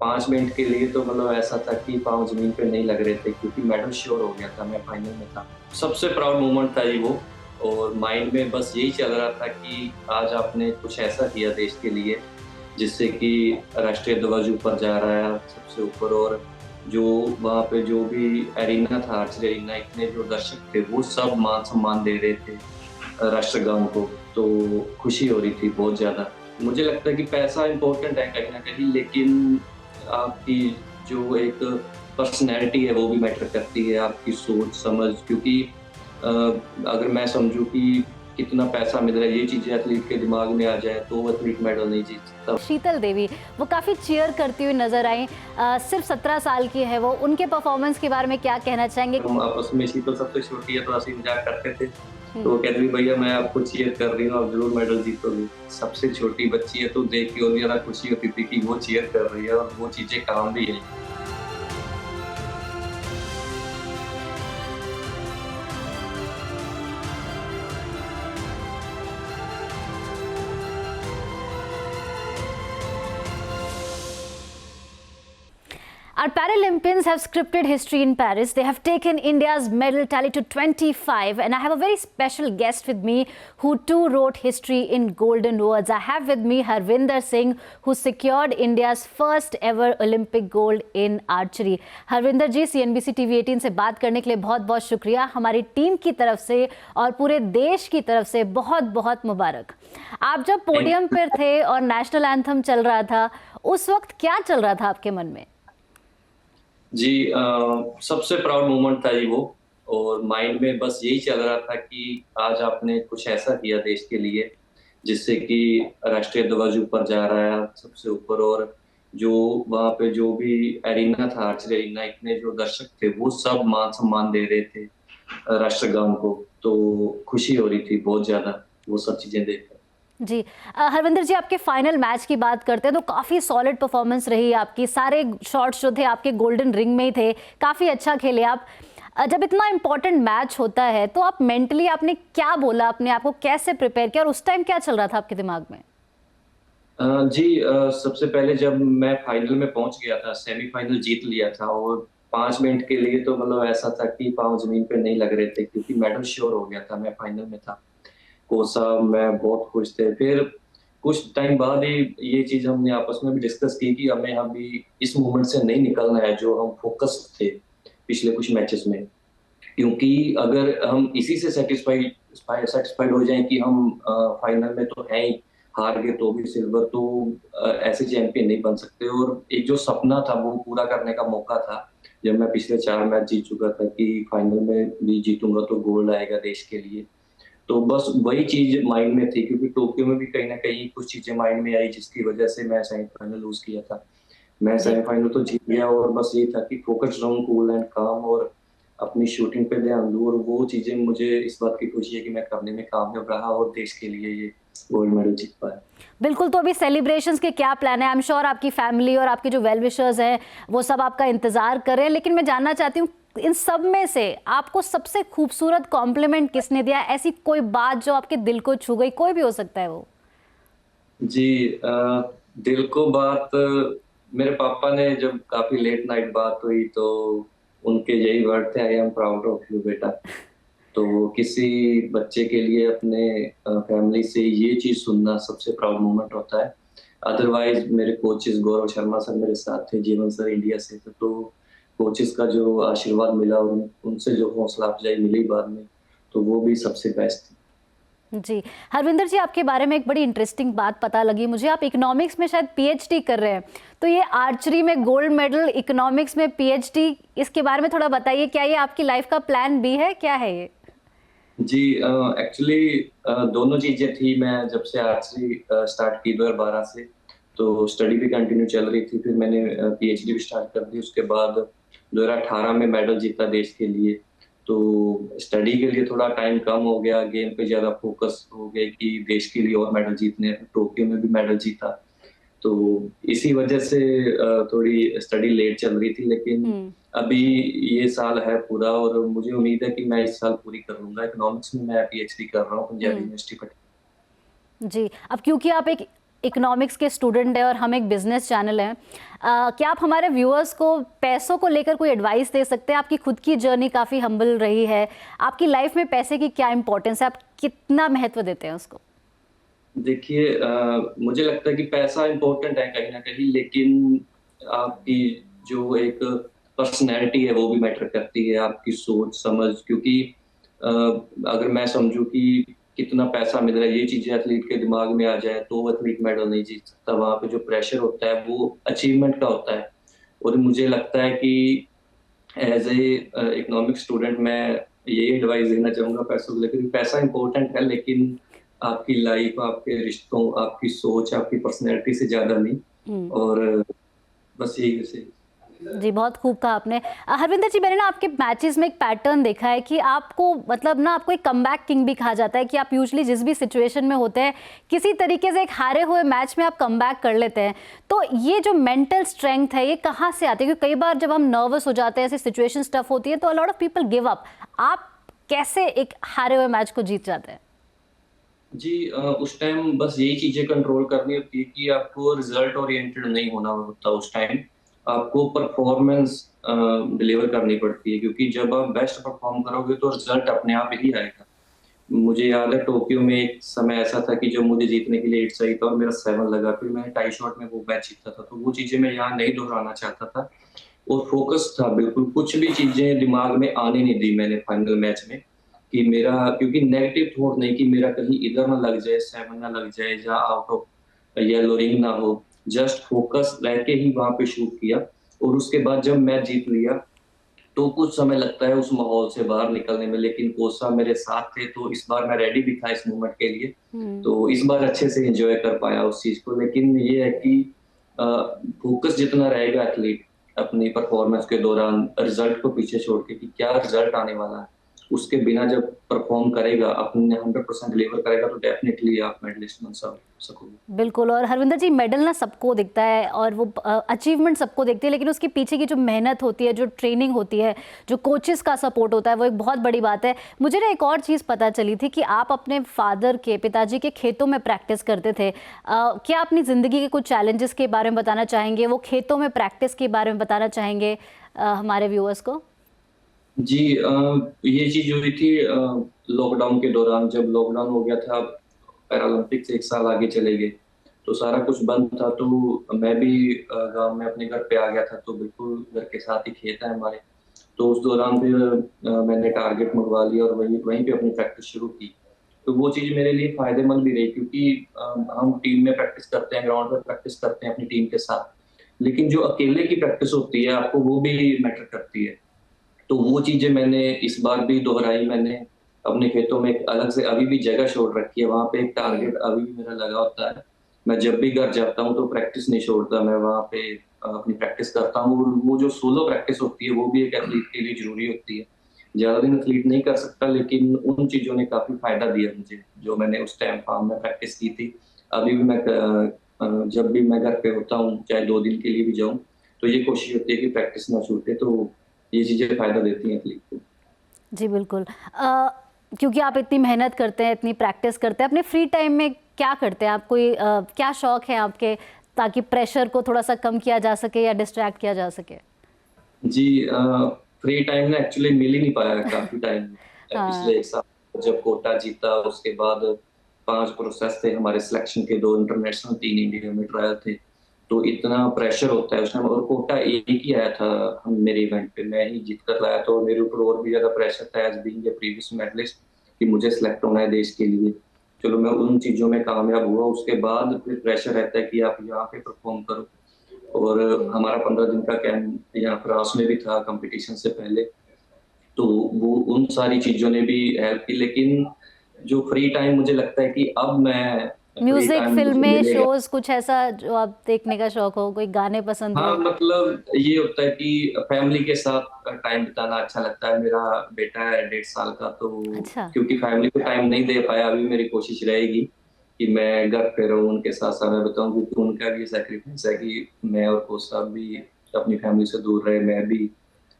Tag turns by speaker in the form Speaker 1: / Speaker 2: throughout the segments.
Speaker 1: 5 minute के लिए तो मतलब ऐसा था कि पाँव ज़मीन पे नहीं लग रहे थे क्योंकि मेडल श्योर हो गया था, मैं फाइनल में था। सबसे प्राउड मोमेंट था जी वो और माइंड में बस यही चल रहा था कि आज आपने कुछ ऐसा किया देश के लिए, जिससे कि राष्ट्रीय ध्वज ऊपर जा रहा है सबसे ऊपर और जो वहाँ पे जो भी एरिना था, आर्चरी एरिना, इतने जो दर्शक थे, वो सब मान-सम्मान दे रहे थे राष्ट्रगान को, तो खुशी हो रही थी बहुत ज़्यादा। मुझे लगता है कि पैसा इम्पोर्टेंट है कहीं न कहीं, लेकिन आपकी जो एक पर्सनैलिटी है वो भी मैटर करती है, आपकी सोच समझ क्योंकि अ, अगर मैं समझूँ कि कितना पैसा मिल रहा है, ये चीज़ें एथलीट के दिमाग में आ जाए तो वो एथलीट मेडल नहीं जीत सकता।
Speaker 2: शीतल देवी, वो काफ़ी चीयर करती हुई नज़र आईं। सिर्फ़ 17 साल की है वो, उनके परफ़ॉर्मेंस के बारे में क्या कहना चाहेंगे?
Speaker 1: हम आपस में शीतल सबसे छोटी है तो हँसी मज़ाक करते थे, तो
Speaker 2: हुँ।
Speaker 1: वो कहती थी भैया मैं आपको चीयर कर रही हूँ, आप ज़रूर मेडल जीतोगे। सबसे छोटी बच्ची है तो देख के और ज़्यादा खुशी होती थी कि वो चीयर कर रही है और वो चीज़ें काम भी आई।
Speaker 2: Our Paralympians have scripted history in Paris. They have taken India's medal tally to 25, and I have a very special guest with me who too wrote history in golden words. I have with me Harvinder Singh, who secured India's first ever Olympic gold in archery. Harvinder ji, CNBC TV 18 से बात करने के लिए बहुत-बहुत शुक्रिया। हमारी team की तरफ से और पूरे देश की तरफ से बहुत-बहुत मुबारक। आप जब पोडियम पर थे और नेशनल एंथम चल रहा था, उस वक्त क्या चल रहा था आपके मन में?
Speaker 1: जी सबसे प्राउड मोमेंट था जी वो और माइंड में बस यही चल रहा था कि आज आपने कुछ ऐसा किया देश के लिए, जिससे कि राष्ट्रीय ध्वज ऊपर जा रहा है सबसे ऊपर और जो वहाँ पे जो भी एरिना था, आर्चरी एरिना, इतने जो दर्शक थे, वो सब मान-सम्मान दे रहे थे राष्ट्रगान को, तो खुशी हो रही थी बहुत ज़्यादा, वो सब चीज़ें देखकर।
Speaker 2: जी। हरविंदर जी, आपके फाइनल मैच की बात करते हैं तो काफ़ी सॉलिड परफॉर्मेंस रही आपकी। सारे शॉट्स जो थे आपके गोल्डन रिंग में ही थे, काफ़ी अच्छा खेले आप। जब इतना इम्पोर्टेंट मैच होता है तो आप मेंटली आपने क्या बोला, अपने आप को कैसे प्रिपेयर किया और उस टाइम क्या चल रहा था आपके दिमाग में?
Speaker 1: जी सबसे पहले जब मैं फाइनल में पहुँच गया था, सेमीफाइनल जीत लिया था और 5 मिनट के लिए तो मतलब ऐसा था कि पाँव ज़मीन पे नहीं लग रहे थे क्योंकि मेडल श्योर हो गया था, मैं फाइनल में था। कोच साहब, मैं बहुत खुश थे। फिर कुछ टाइम बाद ही ये चीज़ हमने आपस में भी डिस्कस की कि हमें अभी इस मोमेंट से नहीं निकलना है जो हम फ़ोकस थे पिछले कुछ मैचेस में। क्योंकि अगर हम इसी से सैटिस्फाइड हो जाएँ कि हम फाइनल में तो हैं ही, हार गए तो भी सिल्वर तो ऐसे चैंपियन नहीं बन सकते और एक जो सपना था वो पूरा करने का मौका था। जब मैं पिछले 4 मैच जीत चुका था कि फाइनल में भी जीतूँगा तो गोल्ड आएगा देश के लिए। तो बस वही चीज़ माइंड में थी क्योंकि टोक्यो में भी कहीं न कहीं कुछ चीज़ें माइंड में आई जिसकी वजह से मैं सेमीफाइनल लूज़ किया था। मैं
Speaker 2: जी।
Speaker 1: सेमीफाइनल तो जीत गया और बस यही था कि फ़ोकस्ड रहूँ, कूल एंड काम और अपनी शूटिंग पे ध्यान दूँ और वो चीज़ें मुझे इस बात की खुशी है कि मैं करने में कामयाब रहा और देश के लिए ये गोल्ड मेडल जीत पाया।
Speaker 2: बिल्कुल, तो अभी सेलिब्रेशंस के क्या प्लान है? आई एम श्योर आपकी फैमिली और आपके जो वेल विशर्स हैं, वो सब आपका इंतज़ार कर रहे हैं। लेकिन मैं जानना चाहती हूँ, इन सब में से आपको सबसे खूबसूरत कॉम्प्लीमेंट किसने दिया? ऐसी कोई बात जो आपके दिल को छू गई, कोई भी हो सकता है वो?
Speaker 1: जी दिल को बात मेरे पापा ने जब काफ़ी लेट नाइट बात हुई तो उनके यही वर्ड थे, I am proud of you बेटा। तो किसी बच्चे के लिए अपने फैमिली से ये चीज़ सुनना सबसे प्राउड मोमेंट होता है। अदरवाइज़ मेरे कोचेज़ गौरव शर्मा सर मेरे साथ थे, जीवन सर इंडिया से थे, तो कोचेज़ का जो आशीर्वाद मिला और उनसे जो हौसला अफ़ज़ाई मिली बाद में, तो वो भी सबसे बेस्ट थी।
Speaker 2: जी। हरविंदर जी, आपके बारे में एक बड़ी इंटरेस्टिंग बात पता लगी मुझे, आप इकोनॉमिक्स में शायद पीएचडी कर रहे हैं। तो ये आर्चरी में गोल्ड मेडल, इकोनॉमिक्स में पीएचडी, इसके बारे में थोड़ा बताइए, क्या ये आपकी लाइफ का प्लान बी है, क्या है ये?
Speaker 1: जी एक्चुअली दोनों चीज़ें थी। मैं जब से आर्चरी स्टार्ट की 2012 से, तो स्टडी भी कंटिन्यू चल रही थी। फिर मैंने पीएचडी भी स्टार्ट कर दी। उसके बाद 2018 में मेडल जीता देश के लिए। तो स्टडी के लिए थोड़ा टाइम कम हो गया, गेम पे ज़्यादा फोकस हो गया कि देश के लिए और मेडल जीतने हैं। टोक्यो में भी मेडल जीता। तो इसी वजह से थोड़ी स्टडी लेट चल रही थी, लेकिन
Speaker 2: हुँ।
Speaker 1: अभी ये साल है पूरा और मुझे उम्मीद है कि मैं इस साल पूरी कर लूँगा। इकोनॉमिक्स में मैं पीएचडी कर रहा हूँ पंजाब
Speaker 2: हुँ।
Speaker 1: यूनिवर्सिटी पट
Speaker 2: जी, अब क्योंकि आप एक इकोनॉमिक्स के स्टूडेंट हैं और हम एक बिजनेस चैनल हैं, क्या आप हमारे व्यूअर्स को पैसों को लेकर कोई एडवाइस दे सकते हैं? आपकी खुद की जर्नी काफ़ी हम्बल रही है, आपकी लाइफ में पैसे की क्या इंपॉर्टेंस है, आप कितना महत्व देते हैं उसको?
Speaker 1: देखिए, मुझे लगता है कि पैसा इम्पोर्टेंट है कहीं ना कहीं, लेकिन आपकी जो एक पर्सनैलिटी है वो भी मैटर करती है, आपकी सोच समझ। क्योंकि अगर मैं समझूं कि कितना पैसा मिल रहा है, ये चीजें एथलीट के दिमाग में आ जाए तो एथलीट मेडल नहीं जीत सकता। वहां पे जो प्रेशर होता है वो अचीवमेंट का होता है। और मुझे लगता है कि एज ए इकोनॉमिक स्टूडेंट मैं ये एडवाइस देना चाहूंगा पैसों को लेकर। पैसा इंपॉर्टेंट है, लेकिन आपकी लाइफ, आपके रिश्तों, आपकी सोच, आपकी पर्सनैलिटी से ज्यादा नहीं। और बस यही वैसे।
Speaker 2: जी, बहुत खूब कहा आपने। हरविंदर जी, मैंने ना आपके मैचेस में एक पैटर्न देखा है कि आपको मतलब ना आपको एक कमबैक किंग भी कहा जाता है कि आप यूजुअली जिस भी सिचुएशन में होते हैं किसी तरीके से एक हारे हुए मैच में आप कमबैक कर लेते हैं। तो ये जो मेंटल स्ट्रेंथ है ये कहाँ से आती है? क्योंकि कई बार जब हम नर्वस हो जाते हैं, ऐसी सिचुएशन टफ होती है तो a lot of people give up. आप कैसे एक हारे हुए मैच को जीत जाते हैं?
Speaker 1: जी, उस टाइम बस यही चीजें कंट्रोल करनी होती है कि आपको रिजल्ट ओरिएंटेड नहीं होना होता। उस टाइम आपको परफॉर्मेंस डिलीवर करनी पड़ती है, क्योंकि जब आप बेस्ट परफॉर्म करोगे तो रिजल्ट अपने आप ही आएगा। मुझे याद है टोक्यो में एक समय ऐसा था कि जब मुझे जीतने के लिए 8 चाहिए था और मेरा 7 लगा, फिर मैंने टाई शॉट में वो मैच जीता था। तो वो चीजें मैं यहाँ नहीं दोहराना चाहता था, और फोकस था बिल्कुल। कुछ भी चीजें दिमाग में आने नहीं दी मैंने फाइनल मैच में, कि मेरा, क्योंकि नेगेटिव थॉट नहीं कि मेरा कहीं इधर ना लग जाए, 7 ना लग जाए, या आउट ऑफ येलो रिंग ना हो। जस्ट फोकस रह के ही वहां पे शूट किया। और उसके बाद जब मैच जीत लिया तो कुछ समय लगता है उस माहौल से बाहर निकलने में, लेकिन कोच साहब मेरे साथ थे, तो इस बार मैं रेडी भी था इस मोमेंट के लिए। तो इस बार अच्छे से एंजॉय कर पाया उस चीज को। लेकिन ये है कि फोकस जितना रहेगा एथलीट अपनी परफॉर्मेंस के दौरान, रिजल्ट को पीछे छोड़ के कि क्या रिजल्ट आने वाला है, उसके बिना जब परफॉर्म करेगा, अपने 100% डिलीवर करेगा, तो डेफिनेटली आप मेडलिस्ट बन सकोगे।
Speaker 2: बिल्कुल। और हरविंदर जी, मेडल ना सबको दिखता है और वो अचीवमेंट सबको दिखती है, लेकिन उसके पीछे की जो मेहनत होती है, जो ट्रेनिंग होती है, जो कोचेस का सपोर्ट होता है, वो एक बहुत बड़ी बात है। मुझे ना एक और चीज़ पता चली थी कि आप अपने पिताजी के खेतों में प्रैक्टिस करते थे। क्या अपनी ज़िंदगी के कुछ चैलेंजेस के बारे में बताना चाहेंगे, वो खेतों में प्रैक्टिस के बारे में बताना चाहेंगे हमारे व्यूअर्स को?
Speaker 1: जी, ये चीज हुई थी लॉकडाउन के दौरान। जब लॉकडाउन हो गया था, पैरालंपिक्स एक साल आगे चले गए, तो सारा कुछ बंद था। तो मैं भी गांव में अपने घर पे आ गया था, तो बिल्कुल घर के साथ ही खेत है हमारे। तो उस दौरान फिर मैंने टारगेट मंगवा लिया और वहीं वहीं पे अपनी प्रैक्टिस शुरू की। तो वो चीज मेरे लिए फायदेमंद भी रही, क्योंकि हम टीम में प्रैक्टिस करते हैं, ग्राउंड पर प्रैक्टिस करते हैं अपनी टीम के साथ, लेकिन जो अकेले की प्रैक्टिस होती है आपको वो भी मैटर करती है। तो वो चीजें मैंने इस बार भी दोहराई। मैंने अपने खेतों में एक अलग से अभी भी जगह छोड़ रखी है, वहां पे एक टारगेट अभी भी मेरा लगा होता है। मैं जब भी घर जाता हूँ तो प्रैक्टिस नहीं छोड़ता, मैं वहां पे अपनी प्रैक्टिस करता हूँ। और वो जो सोलो प्रैक्टिस होती है वो भी एक एथलीट के लिए जरूरी होती है। ज्यादा दिन एथलीट नहीं कर सकता, लेकिन उन चीजों ने काफी फायदा दिया मुझे, जो मैंने उस टाइम फार्म में प्रैक्टिस की थी। अभी भी मैं जब भी मैं घर पे होता हूँ, चाहे 2 दिन के लिए भी जाऊँ, तो ये कोशिश होती है कि प्रैक्टिस ना छूटे। तो ये चीजें फायदा देती हैं एथलीट को।
Speaker 2: जी बिल्कुल। क्योंकि आप इतनी मेहनत करते हैं, इतनी प्रैक्टिस करते हैं, अपने फ्री टाइम में क्या करते हैं आप? कोई क्या शौक है आपके, ताकि प्रेशर को थोड़ा सा कम किया जा सके या डिस्ट्रैक्ट किया जा सके?
Speaker 1: जी, फ्री टाइम ना एक्चुअली मिल ही नहीं पाया काफी टाइम।
Speaker 2: हाँ।
Speaker 1: पिछले 1 साल जब कोटा जीता, उसके बाद 5 प्रोसेस थे हमारे सिलेक्शन के, 2 इंटरनेशनल, 3 इंडिया में ट्रायल थे। तो इतना प्रेशर होता है उस टाइम, और कोटा एक ही आया था हम मेरे इवेंट पे, मैं ही जीत कर लाया। तो मेरे ऊपर और भी ज्यादा प्रेशर था as being a previous medalist, कि मुझे सिलेक्ट होना है देश के लिए। चलो मैं उन चीजों में कामयाब हुआ, उसके बाद फिर प्रेशर रहता है कि आप यहाँ पे परफॉर्म करो। और हमारा 15 दिन का कैंप यहाँ फ्रांस में भी था कंपटीशन से पहले। तो वो उन सारी चीजों ने भी हेल्प की। लेकिन जो फ्री टाइम मुझे लगता है कि अब मैं फ्री
Speaker 2: म्यूजिक,
Speaker 1: टाइम मुझे
Speaker 2: फिल्में,
Speaker 1: मिलेगा।
Speaker 2: शोज, कुछ ऐसा जो आप देखने का शौक हो, कोई गाने पसंद
Speaker 1: हाँ,
Speaker 2: हो?
Speaker 1: मतलब ये होता है कि फैमिली के साथ टाइम बिताना अच्छा लगता है। मेरा बेटा है 1.5 साल का, तो
Speaker 2: अच्छा।
Speaker 1: क्योंकि फैमिली को टाइम नहीं दे पाया, अभी मेरी कोशिश रहेगी कि मैं घर पे रहूं, उनके साथ समय बिताऊं, क्योंकि उनका भी सैक्रिफाइस है कि मैं और कोच साहब भी अपनी फैमिली से दूर रहे। मैं भी,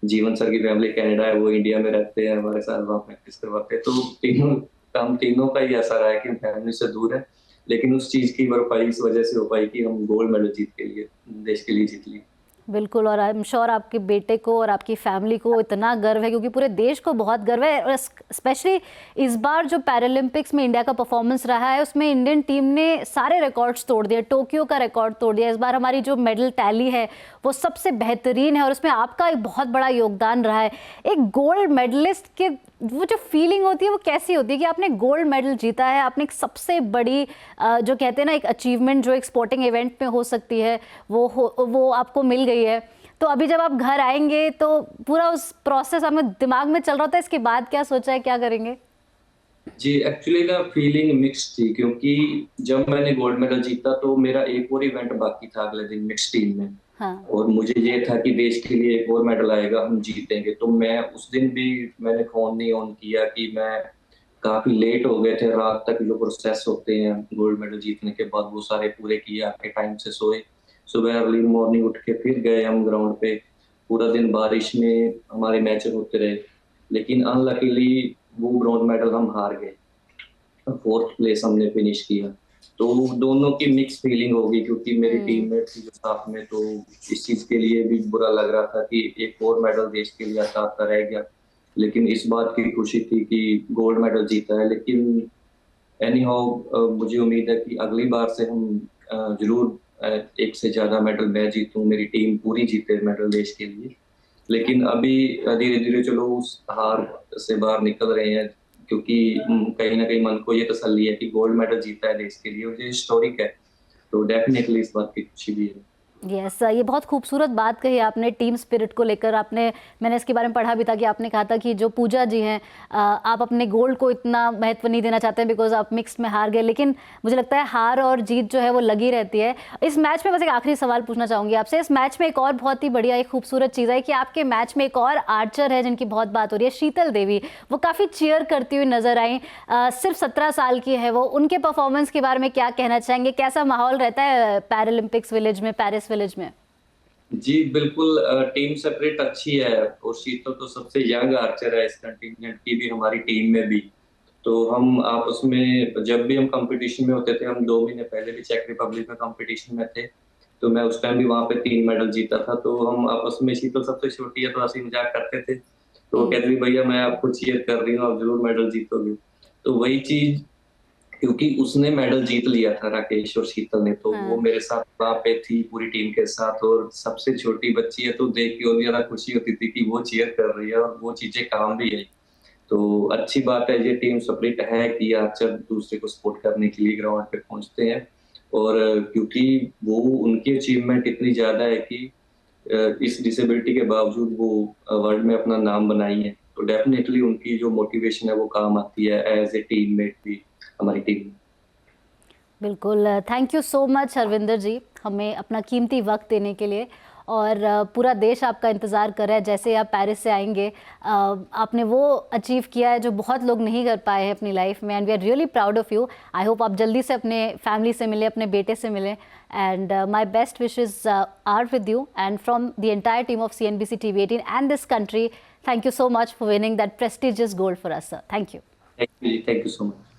Speaker 1: जीवन सर की फैमिली कनाडा है, वो इंडिया में रहते हैं, हमारे साथ वहाँ प्रैक्टिस करवाते हैं। तो तीनों, हम तीनों का ही ऐसा रहा है कि फैमिली से दूर है। लेकिन उस चीज की भरपाई इस वजह से हो पाई कि हम गोल्ड मेडल जीत के लिए देश के लिए जीत लिए।
Speaker 2: बिल्कुल, और आई एम श्योर आपके बेटे को और आपकी फैमिली को इतना गर्व है, क्योंकि पूरे देश को बहुत गर्व है। और स्पेशली इस बार जो पैरालंपिक्स में इंडिया का परफॉर्मेंस रहा है, उसमें इंडियन टीम ने सारे रिकॉर्ड्स तोड़ दिए। टोक्यो का रिकॉर्ड तोड़ दिया। इस बार हमारी जो मेडल टैली है वो सबसे बेहतरीन है, और उसमें आपका एक बहुत बड़ा योगदान रहा है। एक गोल्ड मेडलिस्ट के वो जो फीलिंग होती है वो कैसी होती है कि आपने गोल्ड मेडल जीता है, आपने एक सबसे बड़ी जो कहते हैं ना एक अचीवमेंट जो एक स्पोर्टिंग इवेंट में हो सकती है वो आपको मिल गई है। तो अभी जब आप घर आएंगे तो पूरा उस प्रोसेस आपके दिमाग में चल रहा था, इसके बाद क्या सोचा है, क्या करेंगे?
Speaker 1: जी, एक्चुअली ना फीलिंग मिक्स्ड थी, क्योंकि जब मैंने गोल्ड मेडल जीता तो मेरा एक और इवेंट बाकी था अगले दिन मिक्स टीम में।
Speaker 2: हाँ।
Speaker 1: और मुझे ये था कि देश के लिए एक और मेडल आएगा, हम जीतेंगे। तो मैं उस दिन भी मैंने फोन नहीं ऑन किया कि मैं काफी लेट हो गए थे, रात तक जो प्रोसेस होते हैं गोल्ड मेडल जीतने के बाद वो सारे पूरे किए, आके टाइम से सोए। सुबह अर्ली मॉर्निंग उठ के फिर गए हम ग्राउंड पे। पूरा दिन बारिश में हमारे मैच होते रहे, लेकिन अनलकीली वो ब्रॉन्ज मेडल हम हार गए। 4th प्लेस हमने फिनिश किया। तो दोनों की मिक्स फीलिंग होगी, क्योंकि मेरी टीममेट थी जो साथ में, तो इस चीज के लिए भी बुरा लग रहा था कि एक और मेडल देश के लिए आता रह गया। लेकिन इस बात की खुशी थी कि गोल्ड मेडल जीता है। लेकिन एनी हाउ मुझे उम्मीद है कि अगली बार से हम जरूर एक से ज्यादा मेडल मैं जीतूं, मेरी टीम पूरी जीते मेडल देश के लिए। लेकिन अभी धीरे धीरे चलो उस हार से बाहर निकल रहे हैं, क्योंकि कहीं ना कहीं मन को ये तसल्ली है कि गोल्ड मेडल जीता है देश के लिए, और ये हिस्टोरिक है। तो डेफिनेटली इस बात की खुशी भी है।
Speaker 2: यस, ये बहुत खूबसूरत बात कही आपने टीम स्पिरिट को लेकर। मैंने इसके बारे में पढ़ा भी था कि आपने कहा था कि जो पूजा जी हैं, आप अपने गोल्ड को इतना महत्व नहीं देना चाहते हैं बिकॉज आप मिक्स में हार गए, लेकिन मुझे लगता है हार और जीत जो है वो लगी रहती है। इस मैच में बस एक आखिरी सवाल पूछना चाहूँगी आपसे। इस मैच में एक और बहुत ही बढ़िया एक खूबसूरत चीज़ है कि आपके मैच में एक और आर्चर है जिनकी बहुत बात हो रही है, शीतल देवी। वो काफ़ी चीयर करती हुई नजर आई। सिर्फ 17 साल की है वो। उनके परफॉर्मेंस के बारे में क्या कहना चाहेंगे? कैसा माहौल रहता है पैरालंपिक्स विलेज में, पेरिस विलेज में?
Speaker 1: जी बिल्कुल, टीम सेपरेट अच्छी है, और शीतल तो सबसे यंग आर्चर है इस कंटिजेंट की भी, हमारी टीम में भी। तो हम आपस में जब भी हम कंपटीशन में होते थे, हम 2 महीने पहले भी चेक रिपब्लिक में कंपटीशन में थे, तो मैं उस टाइम भी वहां पे 3 मेडल जीता था। तो हम आपस में, शीतल सबसे छोटी है तो हंसी मजाक करते थे, तो वो कहती थी भैया मैं आपको चीयर कर रही हूँ, आप जरूर मेडल जीतोगे। तो वही चीज, क्योंकि उसने मेडल जीत लिया था राकेश और शीतल ने, तो वो मेरे साथ वहां पे थी पूरी टीम के साथ, और सबसे छोटी बच्ची है तो देख के और ज्यादा खुशी होती थी कि वो चीयर कर रही है और वो चीजें काम भी आई। तो अच्छी बात है, ये टीम स्पिरिट है कि आर्चर दूसरे को सपोर्ट करने के लिए ग्राउंड पे पहुंचते हैं। और क्योंकि वो उनकी अचीवमेंट इतनी ज्यादा है कि इस डिसेबिलिटी के बावजूद वो वर्ल्ड में अपना नाम बनाई है, तो डेफिनेटली उनकी जो मोटिवेशन है वो काम आती है एज ए टीममेट भी हमारी टीम।
Speaker 2: बिल्कुल, thank you so much Harvinder ji, हमें अपना कीमती वक्त देने के लिए। और पूरा देश आपका इंतज़ार कर रहा है। जैसे आप पेरिस से आएंगे, आपने वो अचीव किया है जो बहुत लोग नहीं कर पाए हैं अपनी लाइफ में, and we are really proud of you. I hope आप जल्दी से अपने फैमिली से मिले, अपने बेटे से मिले, and my best wishes are with you and from the entire team of CNBC TV18 and this country. Thank you so much for winning that prestigious gold for us, sir. Thank you.
Speaker 1: Thank you so much.